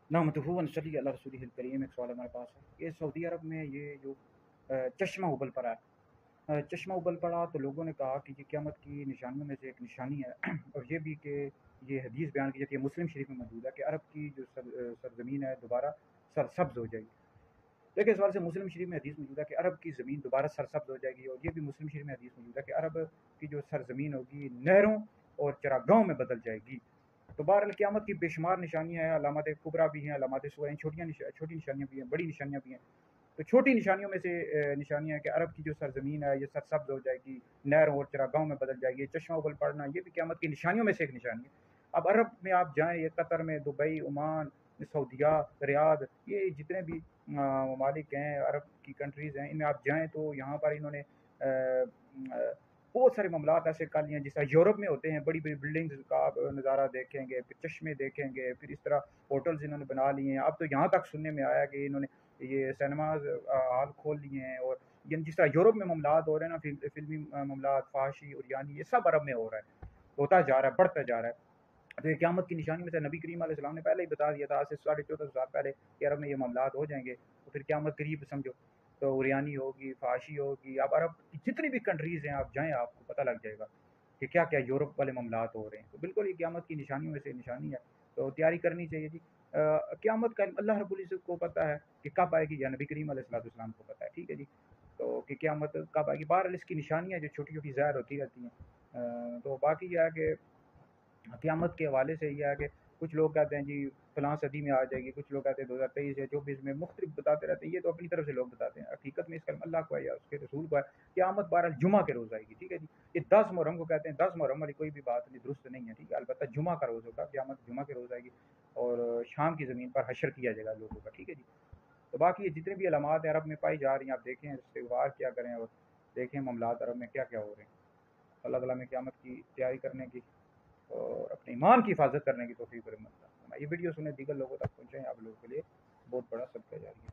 नहमदुहु व नसल्ली अला रसूलिहिल करीम। एक सवाल हमारे पास है, ये सऊदी अरब में ये जो चश्मा उबल पड़ा है, चश्मा उबल पड़ा तो लोगों ने कहा कि ये क़यामत की निशानियों में से एक निशानी है और ये भी कि ये हदीस बयान की जाती है, मुस्लिम शरीफ में मौजूद है कि अरब की जो सरजमीन है दोबारा सरसब्ज हो जाएगी। देखिए, इस सवाल से मुस्लिम शरीफ में हदीस मौजूद है कि अरब की ज़मीन दोबारा सरसब्ज हो जाएगी, और ये भी मुस्लिम शरीफ में हदीस मौजूद है कि अरब की जो सरजमीन होगी नहरों और चरागाहों में बदल जाएगी। तो बहरहाल क़यामत की बेशुमार निशानियाँ हैं, अलामत कुबरा भी हैं, अलामत सुग़रा, छोटी निशानियाँ भी हैं, बड़ी निशानियाँ भी हैं। तो छोटी निशानियों में से निशानियाँ है कि अरब की जो सरजमीन है ये सरसब्ज हो जाएगी, नहरों और चरागाहों में बदल जाएगी। चश्मा उबल पड़ना ये भी क़यामत की निशानियों में से एक निशानी है। अब अरब में आप जाएँ, ये कतर में, दुबई, ओमान, सऊदीया, रियाद, ये जितने भी ममालिक हैं, अरब की कंट्रीज़ हैं, इनमें आप जाएँ तो यहाँ पर इन्होंने बहुत सारे मामलात ऐसे कर लिए हैं, जिस तरह यूरोप में होते हैं, बड़ी-बड़ी बिल्डिंग्स का आप नज़ारा देखेंगे, फिर चश्मे देखेंगे, फिर इस तरह होटल्स इन्होंने बना लिए हैं। अब तो यहाँ तक सुनने में आया कि इन्होंने ये सिनेमाज़ हॉल खोल लिए हैं, और ये जिस तरह यूरोप में मामलात हो रहे हैं ना, फ़िल्मी मामलात, फ़ाहशी और यानी ये सब अरब में हो रहा है, होता जा रहा है, बढ़ता जा रहा है। तो ये क़यामत की निशानी में से नबी करीम अलैहि सलाम ने पहले ही बता दिया था, आज से 14,500 साल पहले, कि अरब में ये मामलात हो जाएंगे, तो फिर क़यामत करीब समझो। तो उरियानी होगी, फ़ाहशी होगी। अब अरब की जितनी भी कंट्रीज़ हैं आप जाएँ, आपको पता लग जाएगा कि क्या क्या यूरोप वाले मामलात हो रहे हैं। तो बिल्कुल ये क़यामत की निशानियों में से निशानी है, तो तैयारी करनी चाहिए जी। क़यामत का अल्लाह रब्बुल इज़्ज़त को पता है कि कब आएगी, या नबी करीम अलैहिस्सलाम को पता है, ठीक है जी। तो कि क़यामत कब आएगी, बहरहाल इसकी निशानियाँ जो छोटी छोटी ज़ाहिर होती रहती हैं। तो बाकी यह है कि क़यामत के हवाले से यह है कि कुछ लोग कहते हैं जी फलां सदी में आ जाएगी, कुछ लोग कहते हैं 2023 या 24 में, मुख्तलिफ बताते रहते हैं। ये तो अपनी तरफ से लोग बताते हैं, हकीकत में इसका इल्म अल्लाह को है या उसके रसूल को है। क़यामत बहरहाल जुमा के रोज़ आएगी, ठीक है जी। ये 10 मुहर्रम को कहते हैं, 10 मुहर्रम वाली कोई भी बात नहीं, दुरुस्त नहीं है, ठीक है। अलबत्ता जुमा का रोज़ होगा, क़यामत जुमा के रोज़ आएगी, और शाम की ज़मीन पर हशर किया जाएगा लोगों का, ठीक है जी। तो बाकी ये जितने भी अलामात अरब में पाई जा रही हैं, आप देखें, इस्तिग़फ़ार क्या करें और देखें मामलात अरब में क्या क्या हो रहे हैं। अल्लाह ताला हमें क़यामत की तैयारी करने की और अपने ईमान की हिफाजत करने की तौफ़ीक़ करे। ये वीडियो सुने, दीगर लोगों तक पहुँचाएँ, आप लोगों के लिए बहुत बड़ा सदका जारी है।